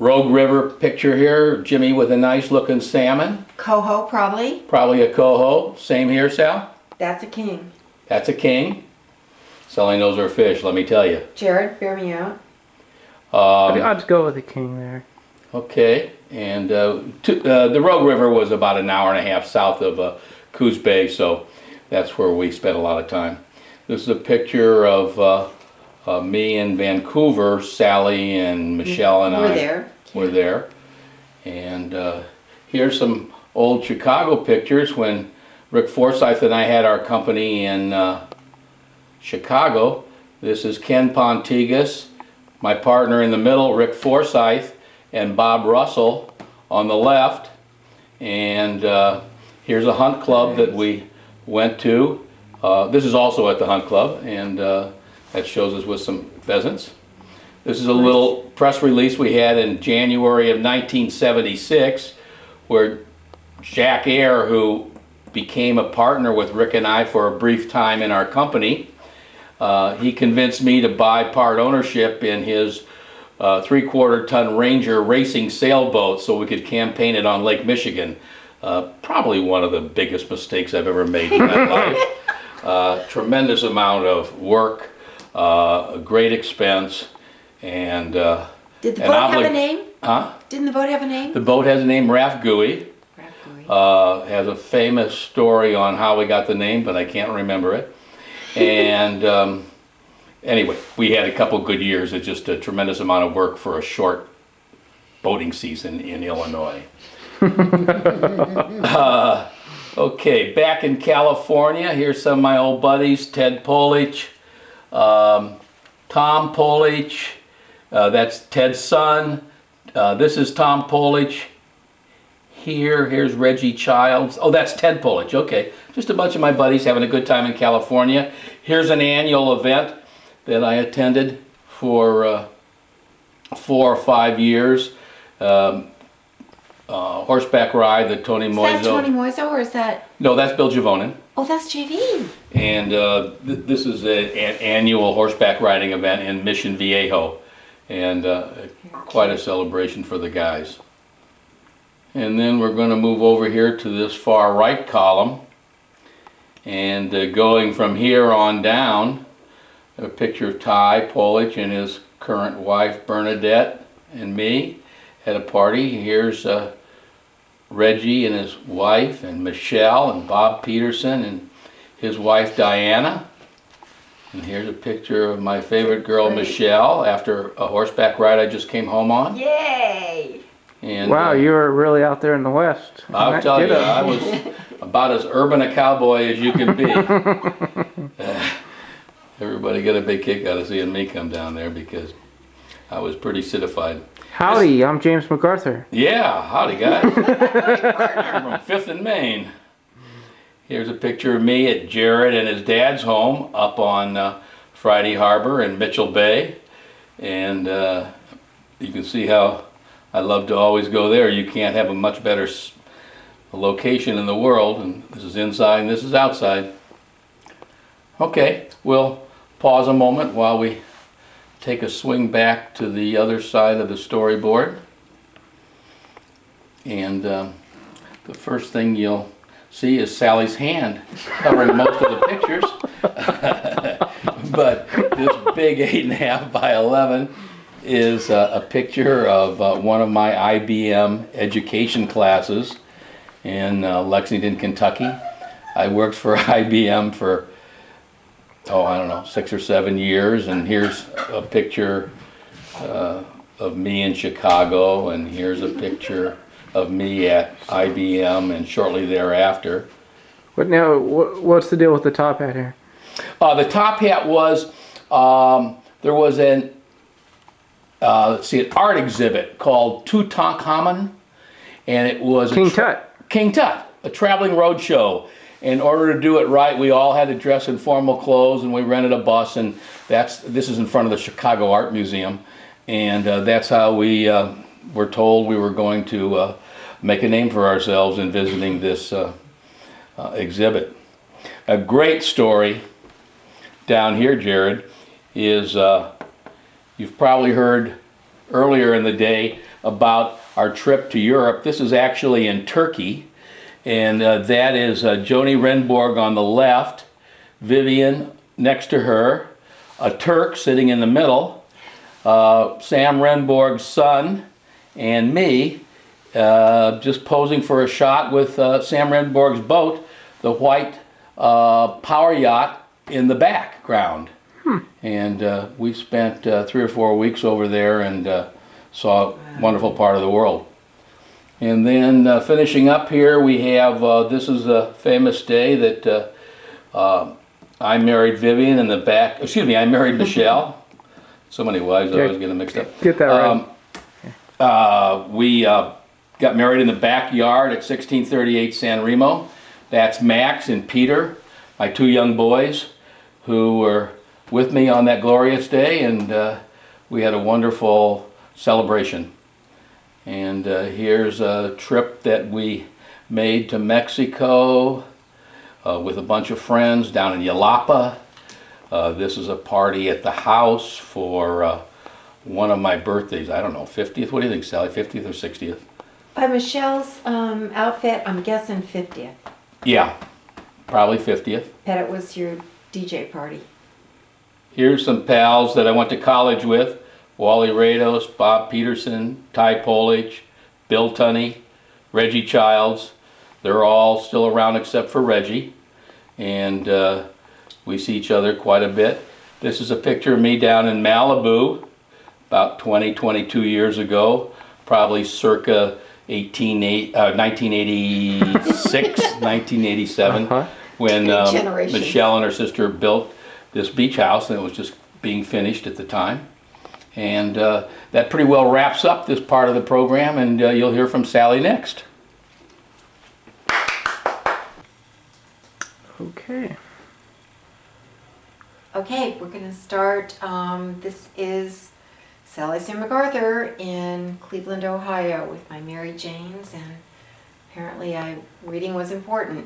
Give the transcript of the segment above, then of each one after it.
Rogue River picture here. Jimmy with a nice looking salmon. Coho, probably. Probably a coho. Same here, Sal? That's a king. That's a king. Sally knows her fish, let me tell you. Jared, bear me out. I'll just go with the king there. Okay, and the Rogue River was about an hour and a half south of Coos Bay, so that's where we spent a lot of time. This is a picture of me in Vancouver. Sally and Michelle and I were there. And here's some old Chicago pictures when Rick Forsyth and I had our company in Chicago. This is Ken Pontigas, my partner in the middle, Rick Forsyth, and Bob Russell on the left. And here's a hunt club that we went to. This is also at the hunt club, and that shows us with some pheasants. This is a little press release we had in January of 1976 where Jack Ayer, who became a partner with Rick and I for a brief time in our company, he convinced me to buy part ownership in his 3/4 ton Ranger racing sailboat so we could campaign it on Lake Michigan. Probably one of the biggest mistakes I've ever made in my life. Tremendous amount of work, a great expense, and did the boat have a name? Huh? Didn't the boat have a name? The boat has a name, Raf Gooey. Has a famous story on how we got the name, but I can't remember it. And anyway, we had a couple good years. It's just a tremendous amount of work for a short boating season in Illinois. Okay, back in California, here's some of my old buddies, Ted Polich, Tom Polich, that's Ted's son. This is Tom Polich. Here's Reggie Childs. Oh, that's Ted Polich. Okay, just a bunch of my buddies having a good time in California. Here's an annual event that I attended for 4 or 5 years. Horseback ride that Tony Moiso. Is that Tony Moiso or is that? No, that's Bill Giavonin. Oh, that's JV. And this is an annual horseback riding event in Mission Viejo, and quite a celebration for the guys. And then we're going to move over here to this far right column, and going from here on down, a picture of Ty Polich and his current wife Bernadette and me at a party. Here's Reggie and his wife, and Michelle and Bob Peterson and his wife Diana. And here's a picture of my favorite girl Michelle after a horseback ride I just came home on. Yay! And, wow, you were really out there in the West. I'll tell you, I was about as urban a cowboy as you can be. Everybody got a big kick out of seeing me come down there because I was pretty citified. Howdy, I'm James MacArthur. Yeah, howdy guys. From 5th and Main. Here's a picture of me at Jared and his dad's home up on Friday Harbor in Mitchell Bay. And you can see how I love to always go there. You can't have a much better location in the world. And this is inside and this is outside. Okay, we'll pause a moment while we take a swing back to the other side of the storyboard. And the first thing you'll see is Sally's hand covering most of the pictures. But this big 8.5 by 11 is a picture of one of my IBM education classes in Lexington, Kentucky. I worked for IBM for, I don't know, 6 or 7 years, and here's a picture of me in Chicago, and here's a picture of me at IBM and shortly thereafter. But now, what's the deal with the top hat here? The top hat was, there was an art exhibit called Tutankhamun, and it was King Tut. King Tut, a traveling road show. In order to do it right, we all had to dress in formal clothes, and we rented a bus, and this is in front of the Chicago Art Museum, and that's how we were told we were going to make a name for ourselves in visiting this exhibit. A great story down here, Jared, is you've probably heard earlier in the day about our trip to Europe. This is actually in Turkey, and that is Joni Renborg on the left, Vivian next to her, a Turk sitting in the middle, Sam Renborg's son, and me just posing for a shot with Sam Renborg's boat, the white power yacht in the background. And we spent 3 or 4 weeks over there and saw a wonderful part of the world. And then finishing up here, we have, this is a famous day that I married Vivian in the back, excuse me, I married Michelle. So many wives, I always get them mixed up. Get that right. We got married in the backyard at 1638 San Remo. That's Max and Peter, my 2 young boys, who were with me on that glorious day, and we had a wonderful celebration. And here's a trip that we made to Mexico with a bunch of friends down in Yalapa. This is a party at the house for one of my birthdays. I don't know, 50th? What do you think, Sally? 50th or 60th? By Michelle's outfit, I'm guessing 50th. Yeah, probably 50th. Bet it was your DJ party. Here's some pals that I went to college with. Wally Rados, Bob Peterson, Ty Polich, Bill Tunney, Reggie Childs. They're all still around except for Reggie. And we see each other quite a bit. This is a picture of me down in Malibu about 22 years ago, probably circa 1986, 1987, when Michelle and her sister built this beach house, and it was just being finished at the time. And that pretty well wraps up this part of the program, and you'll hear from Sally next. Okay. Okay, we're going to start. This is Sally Sue MacArthur in Cleveland, Ohio with my Mary Janes, and apparently reading was important.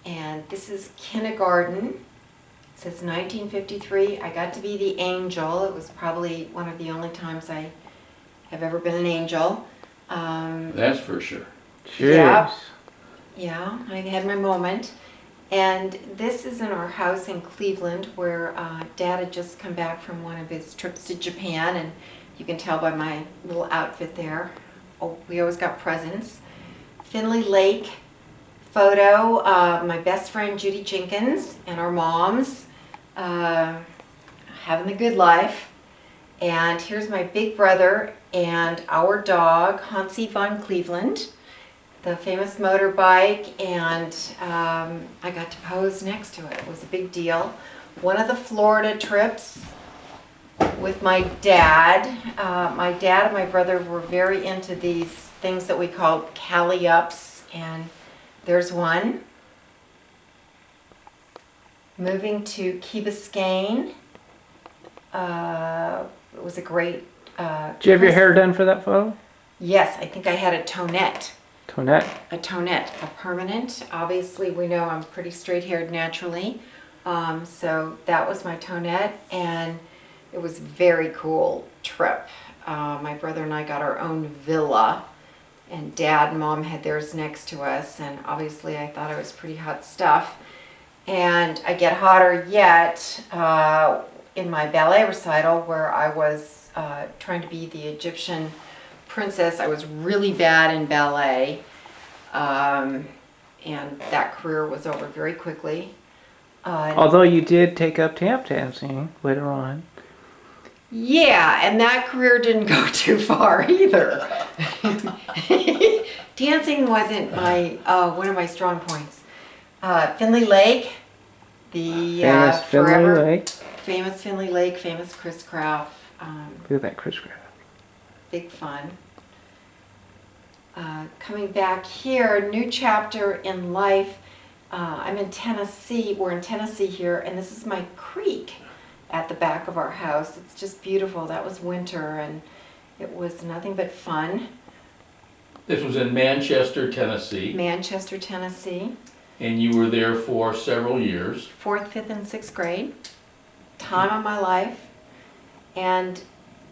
And this is kindergarten. It says 1953. I got to be the angel. It was probably one of the only times I have ever been an angel. That's for sure. Cheers. Yeah, I had my moment. And this is in our house in Cleveland where Dad had just come back from one of his trips to Japan, and you can tell by my little outfit there. Oh, we always got presents. Finley Lake photo of my best friend Judy Jenkins and our moms having the good life. And here's my big brother and our dog, Hansi von Cleveland, the famous motorbike, and I got to pose next to it. It was a big deal. One of the Florida trips with my dad. My dad and my brother were very into these things that we called Cali-ups, and there's one. Moving to Key Biscayne. It was a great... Did you have your hair done for that photo? Yes, I think I had a tonette. Tonette? A tonette, a permanent. Obviously, we know I'm pretty straight-haired naturally. So that was my tonette, and it was a very cool trip. My brother and I got our own villa, and Dad and Mom had theirs next to us, and obviously I thought I was pretty hot stuff. And I get hotter yet in my ballet recital where I was trying to be the Egyptian princess. I was really bad in ballet, and that career was over very quickly. Although you did take up tap dancing later on. Yeah, and that career didn't go too far either. Dancing wasn't my one of my strong points. Finley Lake, the famous forever Finley Lake. famous Finley Lake, famous Chris Craft. Look at that Chris Craft. Big fun. Coming back here, new chapter in life. I'm in Tennessee. We're in Tennessee here, and this is my creek at the back of our house. It's just beautiful. That was winter, and it was nothing but fun. This was in Manchester, Tennessee. Manchester, Tennessee. And you were there for several years. 4th, 5th, and 6th grade. Time of my life. And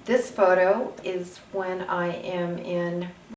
This photo is when I am in